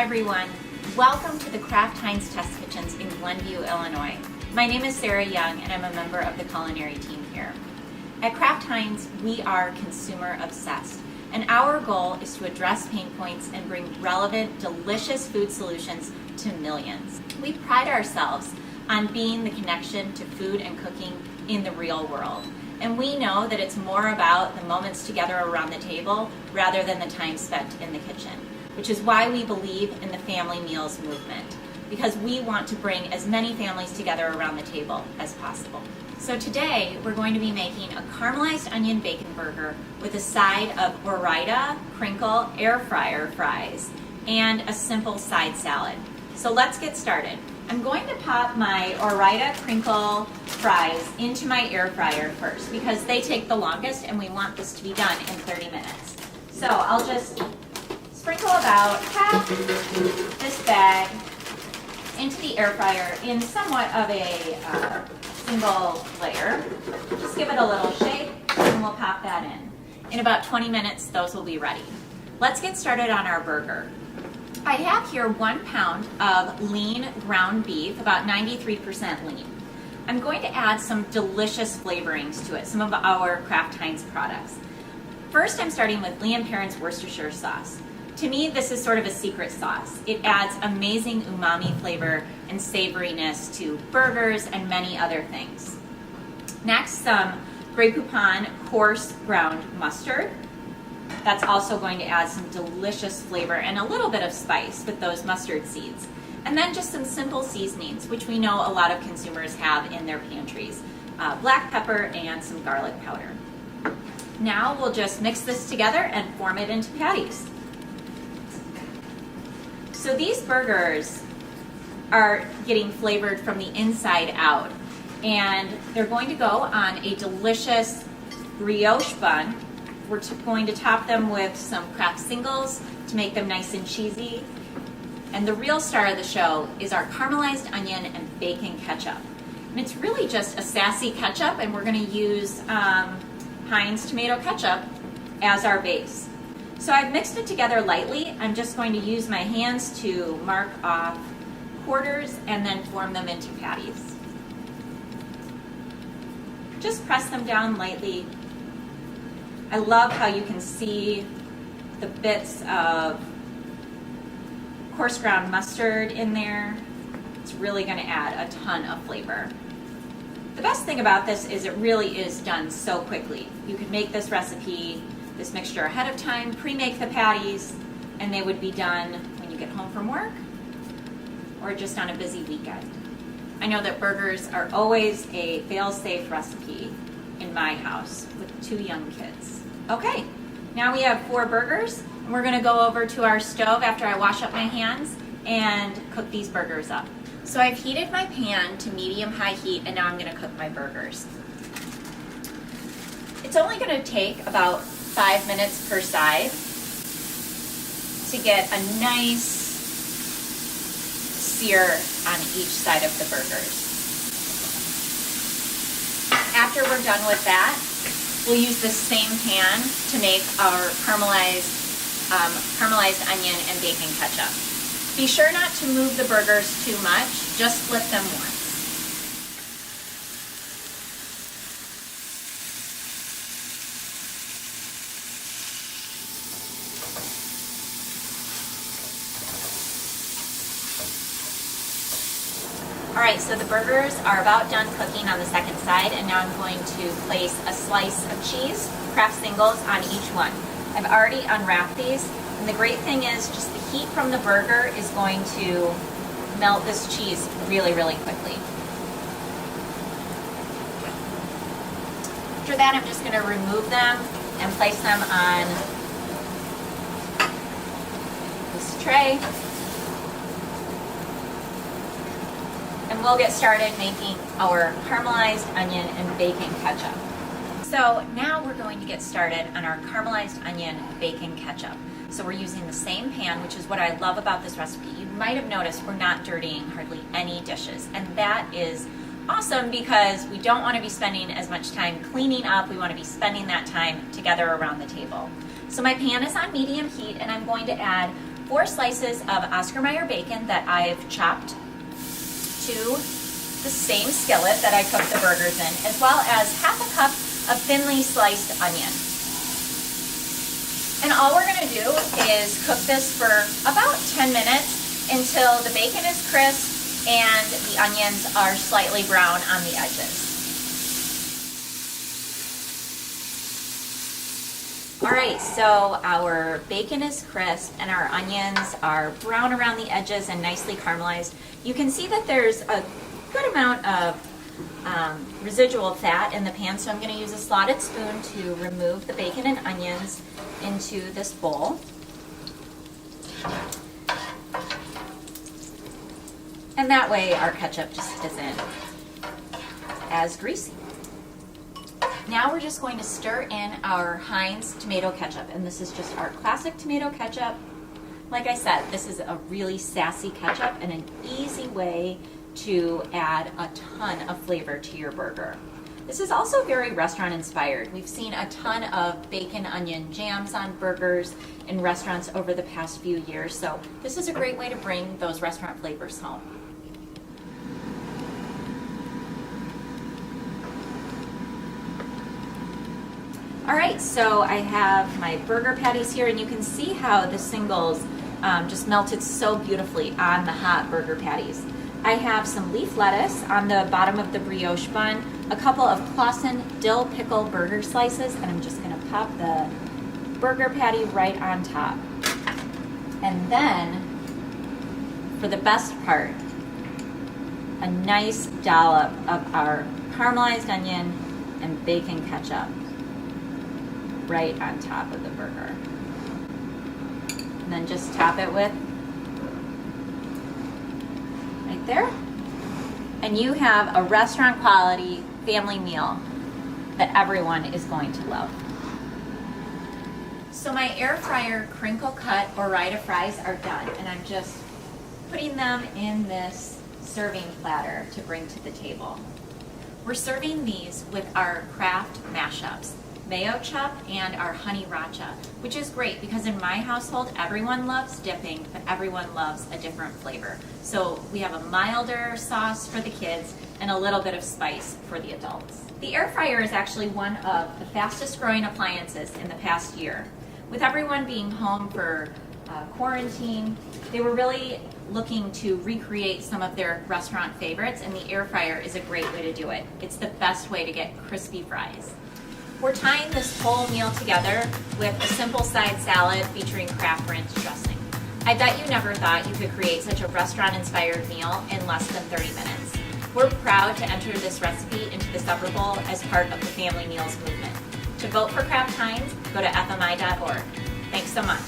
everyone. Welcome to the Kraft Heinz Test Kitchens in Glenview, Illinois. My name is Sarah Young and I'm a member of the culinary team here. At Kraft Heinz, we are consumer obsessed, and our goal is to address pain points and bring relevant, delicious food solutions to millions. We pride ourselves on being the connection to food and cooking in the real world. And we know that it's more about the moments together around the table rather than the time spent in the kitchen, which is why we believe in the family meals movement, because we want to bring as many families together around the table as possible. So today we're going to be making a caramelized onion bacon burger with a side of Ore-Ida crinkle air fryer fries and a simple side salad. So let's get started. I'm going to pop my Ore-Ida crinkle fries into my air fryer first because they take the longest and we want this to be done in 30 minutes. So I'll just sprinkle about half this bag into the air fryer in somewhat of a single layer. Just give it a little shake and we'll pop that in. In about 20 minutes, those will be ready. Let's get started on our burger. I have here 1 pound of lean ground beef, about 93% lean. I'm going to add some delicious flavorings to it, some of our Kraft Heinz products. First, I'm starting with Lee & Perrins Worcestershire sauce. To me, this is sort of a secret sauce. It adds amazing umami flavor and savoriness to burgers and many other things. Next, some Grey Poupon coarse ground mustard. That's also going to add some delicious flavor and a little bit of spice with those mustard seeds. And then just some simple seasonings, which we know a lot of consumers have in their pantries. Black pepper and some garlic powder. Now we'll just mix this together and form it into patties. So these burgers are getting flavored from the inside out, and they're going to go on a delicious brioche bun. We're going to top them with some Kraft singles to make them nice and cheesy. And the real star of the show is our caramelized onion and bacon ketchup. And it's really just a sassy ketchup, and we're going to use Heinz tomato ketchup as our base. So I've mixed it together lightly. I'm just going to use my hands to mark off quarters and then form them into patties. Just press them down lightly. I love how you can see the bits of coarse ground mustard in there. It's really going to add a ton of flavor. The best thing about this is it really is done so quickly. You can make this recipe, this mixture ahead of time, pre-make the patties, and they would be done when you get home from work or just on a busy weekend. I know that burgers are always a fail-safe recipe in my house with 2 young kids. Okay, now we have 4 burgers, and we're gonna go over to our stove after I wash up my hands and cook these burgers up. So I've heated my pan to medium-high heat, and now I'm gonna cook my burgers. It's only gonna take about 5 minutes per side to get a nice sear on each side of the burgers. After we're done with that, we'll use the same pan to make our caramelized onion and bacon ketchup. Be sure not to move the burgers too much, just flip them once. Alright, so the burgers are about done cooking on the second side, and now I'm going to place a slice of cheese, Kraft singles, on each one. I've already unwrapped these, and the great thing is just the heat from the burger is going to melt this cheese really, really quickly. After that, I'm just going to remove them and place them on this tray. And we'll get started making our caramelized onion and bacon ketchup. So now we're going to get started on our caramelized onion bacon ketchup. So we're using the same pan, which is what I love about this recipe. You might have noticed we're not dirtying hardly any dishes, and that is awesome because we don't want to be spending as much time cleaning up. We want to be spending that time together around the table. So my pan is on medium heat, and I'm going to add 4 slices of Oscar Mayer bacon that I've chopped to the same skillet that I cooked the burgers in, as well as half a cup of thinly sliced onion. And all we're going to do is cook this for about 10 minutes until the bacon is crisp and the onions are slightly brown on the edges. Alright, so our bacon is crisp and our onions are brown around the edges and nicely caramelized. You can see that there's a good amount of residual fat in the pan, so I'm going to use a slotted spoon to remove the bacon and onions into this bowl. And that way our ketchup just isn't as greasy. Now we're just going to stir in our Heinz tomato ketchup, and this is just our classic tomato ketchup. Like I said, this is a really sassy ketchup and an easy way to add a ton of flavor to your burger. This is also very restaurant inspired. We've seen a ton of bacon onion jams on burgers in restaurants over the past few years, so this is a great way to bring those restaurant flavors home. Alright, so I have my burger patties here, and you can see how the singles just melted so beautifully on the hot burger patties. I have some leaf lettuce on the bottom of the brioche bun, a couple of Claussen dill pickle burger slices, and I'm just going to pop the burger patty right on top. And then, for the best part, a nice dollop of our caramelized onion and bacon ketchup right on top of the burger. And then just top it with right there. And you have a restaurant quality family meal that everyone is going to love. So my air fryer crinkle cut Ore-Ida fries are done, and I'm just putting them in this serving platter to bring to the table. We're serving these with our Kraft mashups, mayo chup and our honey racha, which is great because in my household everyone loves dipping, but everyone loves a different flavor. So we have a milder sauce for the kids and a little bit of spice for the adults. The air fryer is actually one of the fastest growing appliances in the past year. With everyone being home for quarantine, they were really looking to recreate some of their restaurant favorites, and the air fryer is a great way to do it. It's the best way to get crispy fries. We're tying this whole meal together with a simple side salad featuring Kraft ranch dressing. I bet you never thought you could create such a restaurant-inspired meal in less than 30 minutes. We're proud to enter this recipe into the Supper Bowl as part of the Family Meals movement. To vote for Kraft Heinz, go to FMI.org. Thanks so much.